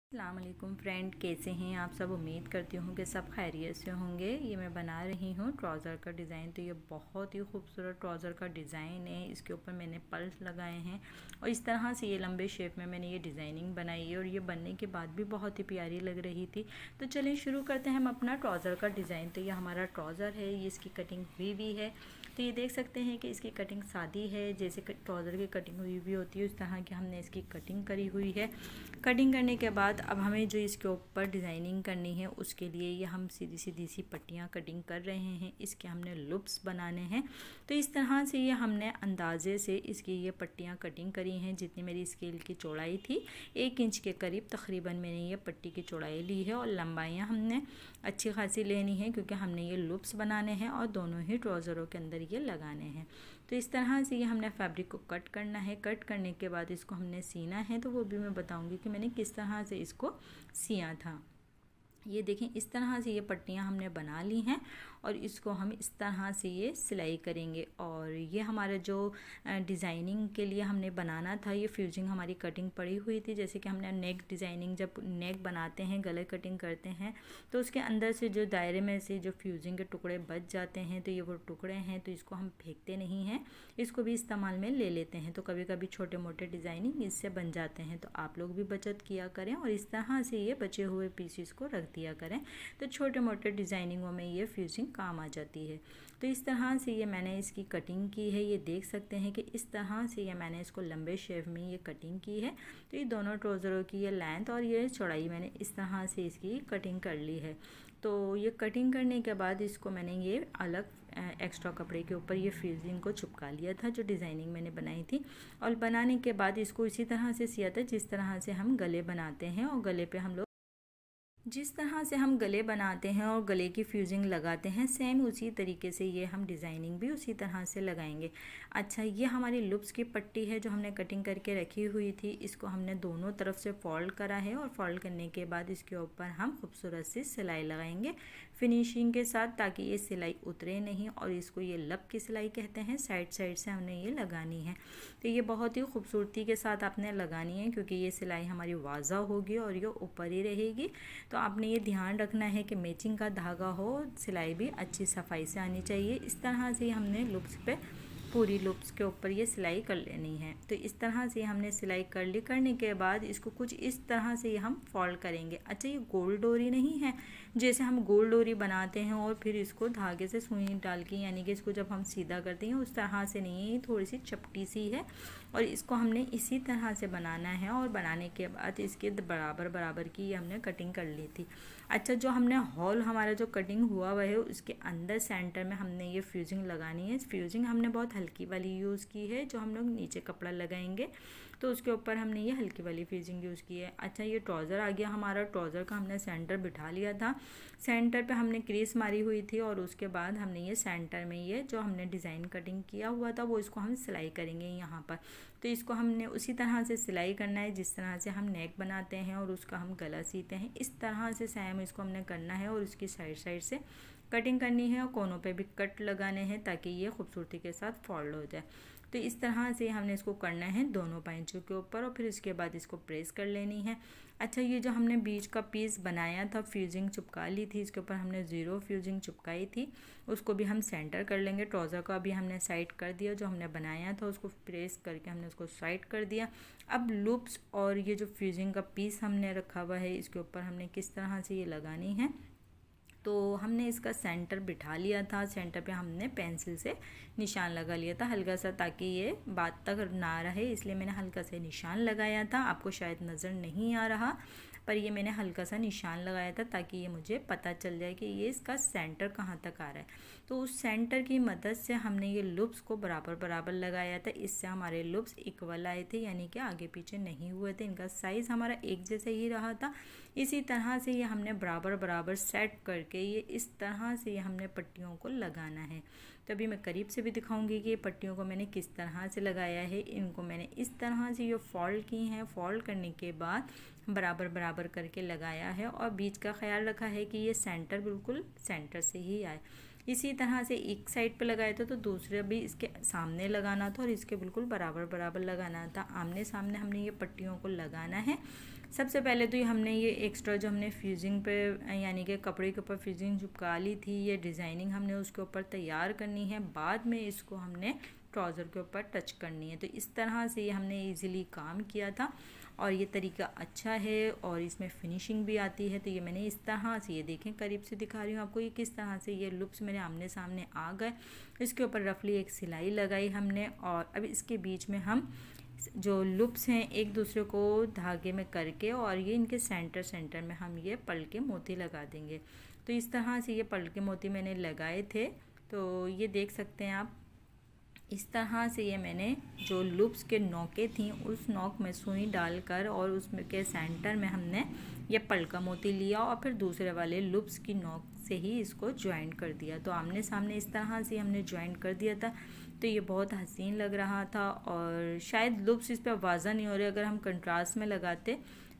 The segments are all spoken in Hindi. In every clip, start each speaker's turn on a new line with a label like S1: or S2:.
S1: अस्सलाम वालेकुम फ्रेंड, कैसे हैं आप सब। उम्मीद करती हूँ कि सब खैरियत से होंगे। ये मैं बना रही हूँ ट्राउज़र का डिज़ाइन। तो ये बहुत ही खूबसूरत ट्राउज़र का डिज़ाइन है। इसके ऊपर मैंने पल्स लगाए हैं और इस तरह से ये लंबे शेप में मैंने ये डिज़ाइनिंग बनाई है और ये बनने के बाद भी बहुत ही प्यारी लग रही थी। तो चलिए शुरू करते हैं हम अपना ट्राउज़र का डिज़ाइन। तो ये हमारा ट्राउज़र है, ये इसकी कटिंग हुई है। तो ये देख सकते हैं कि इसकी कटिंग सादी है, जैसे ट्राउज़र की कटिंग हुई भी होती है उस तरह की हमने इसकी कटिंग करी हुई है। कटिंग करने के बाद अब हमें जो इसके ऊपर डिज़ाइनिंग करनी है उसके लिए ये हम सीधी सीधी सी पट्टियाँ कटिंग कर रहे हैं। इसके हमने लुप्स बनाने हैं। तो इस तरह से ये हमने अंदाजे से इसकी ये पट्टियाँ कटिंग करी हैं। जितनी मेरी स्केल की चौड़ाई थी 1 इंच के करीब तकरीबन मैंने ये पट्टी की चौड़ाई ली है। और लंबाइयाँ हमने अच्छी खासी लेनी है क्योंकि हमने ये लुप्स बनाने हैं और दोनों ही ट्राउज़रों के अंदर ये लगाने हैं। तो इस तरह से ये हमने फैब्रिक को कट करना है। कट करने के बाद इसको हमने सीना है, तो वो भी मैं बताऊंगी कि मैंने किस तरह से इसको सिया था। ये देखें, इस तरह से ये पट्टियाँ हमने बना ली हैं और इसको हम इस तरह से ये सिलाई करेंगे। और ये हमारा जो डिज़ाइनिंग के लिए हमने बनाना था, ये फ्यूजिंग हमारी कटिंग पड़ी हुई थी। जैसे कि हमने नेक डिज़ाइनिंग जब नेक बनाते हैं, गले कटिंग करते हैं, तो उसके अंदर से जो दायरे में से जो फ्यूजिंग के टुकड़े बच जाते हैं, तो ये वो टुकड़े हैं, तो इसको हम फेंकते नहीं हैं, इसको भी इस्तेमाल में ले लेते हैं। तो कभी कभी छोटे मोटे डिज़ाइनिंग इससे बन जाते हैं। तो आप लोग भी बचत किया करें और इस तरह से ये बचे हुए पीसीस को रख दिया करें। तो छोटे मोटे डिज़ाइनिंगों में ये फ्यूजिंग काम आ जाती है। तो इस तरह से ये मैंने इसकी कटिंग की है। ये देख सकते हैं कि इस तरह से ये मैंने इसको लंबे शेप में ये कटिंग की है। तो ये दोनों ट्राउज़रों की ये लेंथ और ये चौड़ाई मैंने इस तरह से इसकी कटिंग कर ली है। तो ये कटिंग करने के बाद इसको मैंने ये अलग एक्स्ट्रा कपड़े के ऊपर ये फ्यूजिंग को चिपका लिया था, जो डिज़ाइनिंग मैंने बनाई थी। और बनाने के बाद इसको इसी तरह से सिया था जिस तरह से हम गले बनाते हैं। और गले पे हम लोग जिस तरह से हम गले बनाते हैं और गले की फ्यूजिंग लगाते हैं, सेम उसी तरीके से ये हम डिज़ाइनिंग भी उसी तरह से लगाएंगे। अच्छा, ये हमारी लुप्स की पट्टी है जो हमने कटिंग करके रखी हुई थी। इसको हमने दोनों तरफ से फोल्ड करा है और फोल्ड करने के बाद इसके ऊपर हम खूबसूरत सी सिलाई लगाएंगे फिनिशिंग के साथ, ताकि ये सिलाई उतरे नहीं। और इसको ये लब की सिलाई कहते हैं। साइड साइड से हमने ये लगानी है। तो ये बहुत ही खूबसूरती के साथ आपने लगानी है क्योंकि ये सिलाई हमारी वाज़ा होगी और ये ऊपर ही रहेगी। तो आपने ये ध्यान रखना है कि मैचिंग का धागा हो, सिलाई भी अच्छी सफाई से आनी चाहिए। इस तरह से हमने लुप्स पे पूरी लुप्स के ऊपर ये सिलाई कर लेनी है। तो इस तरह से हमने सिलाई कर ली। करने के बाद इसको कुछ इस तरह से हम फोल्ड करेंगे। अच्छा, ये गोल डोरी नहीं है जैसे हम गोल डोरी बनाते हैं और फिर इसको धागे से सुई डाल के, यानी कि इसको जब हम सीधा करते हैं उस तरह से नहीं है, ये थोड़ी सी चपटी सी है और इसको हमने इसी तरह से बनाना है। और बनाने के बाद इसके बराबर बराबर की ये हमने कटिंग कर ली थी। अच्छा, जो हमने हॉल हमारा जो कटिंग हुआ हुआ है उसके अंदर सेंटर में हमने ये फ्यूजिंग लगानी है। फ्यूजिंग हमने बहुत हल्की वाली यूज़ की है, जो हम लोग नीचे कपड़ा लगाएंगे तो उसके ऊपर हमने ये हल्की वाली फ्यूजिंग यूज़ की है। अच्छा, ये ट्राउज़र आ गया हमारा। ट्राउज़र का हमने सेंटर बिठा लिया था। सेंटर पे हमने क्रीज मारी हुई थी और उसके बाद हमने ये सेंटर में ये जो हमने डिज़ाइन कटिंग किया हुआ था वो इसको हम सिलाई करेंगे यहाँ पर। तो इसको हमने उसी तरह से सिलाई करना है जिस तरह से हम नेक बनाते हैं और उसका हम गला सीते हैं। इस तरह से सेम इसको हमने करना है और उसकी साइड साइड से कटिंग करनी है और कोनों पे भी कट लगाने हैं ताकि ये खूबसूरती के साथ फोल्ड हो जाए। तो इस तरह से हमने इसको करना है दोनों पैंचों के ऊपर और फिर इसके बाद इसको प्रेस कर लेनी है। अच्छा, ये जो हमने बीच का पीस बनाया था, फ्यूजिंग चिपका ली थी, इसके ऊपर हमने ज़ीरो फ्यूजिंग चिपकाई थी, उसको भी हम सेंटर कर लेंगे। ट्राउज़र का भी हमने साइड कर दिया, जो हमने बनाया था उसको प्रेस करके हमने उसको साइड कर दिया। अब लूप्स और ये जो फ्यूजिंग का पीस हमने रखा हुआ है इसके ऊपर हमने किस तरह से ये लगानी है। तो हमने इसका सेंटर बिठा लिया था। सेंटर पे हमने पेंसिल से निशान लगा लिया था हल्का सा, ताकि ये बात तक ना रहे, इसलिए मैंने हल्का सा निशान लगाया था। आपको शायद नज़र नहीं आ रहा पर ये मैंने हल्का सा निशान लगाया था ताकि ये मुझे पता चल जाए कि ये इसका सेंटर कहाँ तक आ रहा है। तो उस सेंटर की मदद से हमने ये लुप्स को बराबर बराबर लगाया था। इससे हमारे लुप्स इक्वल आए थे, यानी कि आगे पीछे नहीं हुए थे। इनका साइज़ हमारा एक जैसा ही रहा था। इसी तरह से ये हमने बराबर बराबर सेट करके ये इस तरह से ये हमने पट्टियों को लगाना है। तो अभी मैं करीब से भी दिखाऊंगी कि ये पट्टियों को मैंने किस तरह से लगाया है। इनको मैंने इस तरह से ये फोल्ड की हैं। फोल्ड करने के बाद बराबर बराबर करके लगाया है और बीच का ख्याल रखा है कि ये सेंटर बिल्कुल सेंटर से ही आए। इसी तरह से एक साइड पे लगाया था तो दूसरा भी इसके सामने लगाना था और इसके बिल्कुल बराबर बराबर लगाना था। आमने सामने हमने ये पट्टियों को लगाना है। सबसे पहले तो ये हमने ये एक्स्ट्रा जो हमने फ्यूजिंग पे यानी कि कपड़े के ऊपर फ्यूजिंग चिपका ली थी, ये डिज़ाइनिंग हमने उसके ऊपर तैयार करनी है, बाद में इसको हमने ट्राउज़र के ऊपर टच करनी है। तो इस तरह से ये हमने इजीली काम किया था और ये तरीका अच्छा है और इसमें फिनिशिंग भी आती है। तो ये मैंने इस तरह से, ये देखें करीब से दिखा रही हूँ आपको, ये किस तरह से ये लुप्स मेरे आमने सामने आ गए। इसके ऊपर रफली एक सिलाई लगाई हमने और अब इसके बीच में हम जो लुप्स हैं एक दूसरे को धागे में करके और ये इनके सेंटर में हम ये पल के मोती लगा देंगे। तो इस तरह से ये पल के मोती मैंने लगाए थे। तो ये देख सकते हैं आप, इस तरह से ये मैंने जो लूप्स के नोकें थी उस नोक में सुई डालकर और उसमें के सेंटर में हमने ये पल का मोती लिया और फिर दूसरे वाले लूप्स की नोक से ही इसको ज्वाइन कर दिया। तो आमने सामने इस तरह से हमने ज्वाइन कर दिया था। तो ये बहुत हसीन लग रहा था और शायद लूप्स इस पर वाज़ा नहीं हो रहे, अगर हम कंट्रास्ट में लगाते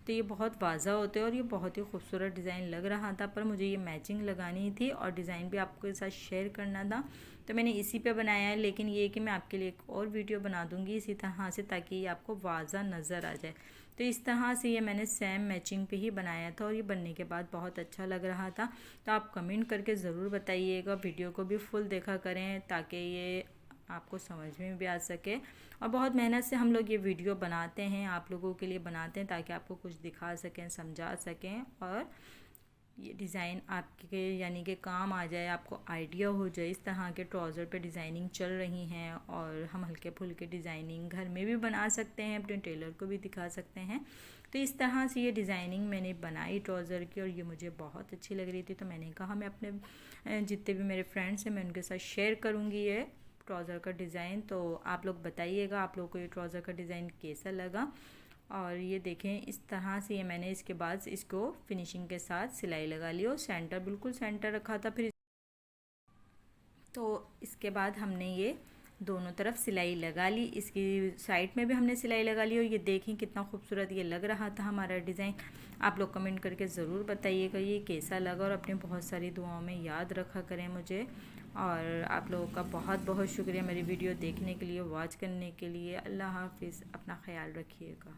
S1: तो ये बहुत वाज़ा होते और ये बहुत ही खूबसूरत डिज़ाइन लग रहा था। पर मुझे ये मैचिंग लगानी थी और डिज़ाइन भी आपके साथ शेयर करना था, तो मैंने इसी पे बनाया है। लेकिन ये कि मैं आपके लिए एक और वीडियो बना दूँगी इसी तरह से, ताकि ये आपको वाज़ा नज़र आ जाए। तो इस तरह से ये मैंने सेम मैचिंग पे ही बनाया था और ये बनने के बाद बहुत अच्छा लग रहा था। तो आप कमेंट करके ज़रूर बताइएगा, वीडियो को भी फुल देखा करें ताकि ये आपको समझ में भी आ सके। और बहुत मेहनत से हम लोग ये वीडियो बनाते हैं, आप लोगों के लिए बनाते हैं ताकि आपको कुछ दिखा सकें, समझा सकें और ये डिज़ाइन आपके यानी कि काम आ जाए, आपको आइडिया हो जाए। इस तरह के ट्राउज़र पे डिज़ाइनिंग चल रही हैं और हम हल्के फुल्के डिज़ाइनिंग घर में भी बना सकते हैं, अपने टेलर को भी दिखा सकते हैं। तो इस तरह से ये डिज़ाइनिंग मैंने बनाई ट्राउज़र की और ये मुझे बहुत अच्छी लग रही थी। तो मैंने कहा मैं अपने जितने भी मेरे फ्रेंड्स हैं मैं उनके साथ शेयर करूँगी ये ट्राउज़र का डिज़ाइन। तो आप लोग बताइएगा आप लोगों को ये ट्राउज़र का डिज़ाइन कैसा लगा। और ये देखें इस तरह से ये मैंने इसके बाद इसको फिनिशिंग के साथ सिलाई लगा ली और सेंटर बिल्कुल सेंटर रखा था। फिर तो इसके बाद हमने ये दोनों तरफ सिलाई लगा ली, इसकी साइड में भी हमने सिलाई लगा ली और ये देखें कितना खूबसूरत ये लग रहा था हमारा डिज़ाइन। आप लोग कमेंट करके ज़रूर बताइएगा ये कैसा लगा और अपने बहुत सारी दुआओं में याद रखा करें मुझे। और आप लोगों का बहुत बहुत शुक्रिया मेरी वीडियो देखने के लिए, वॉच करने के लिए। अल्लाह हाफिज़, अपना ख्याल रखिएगा।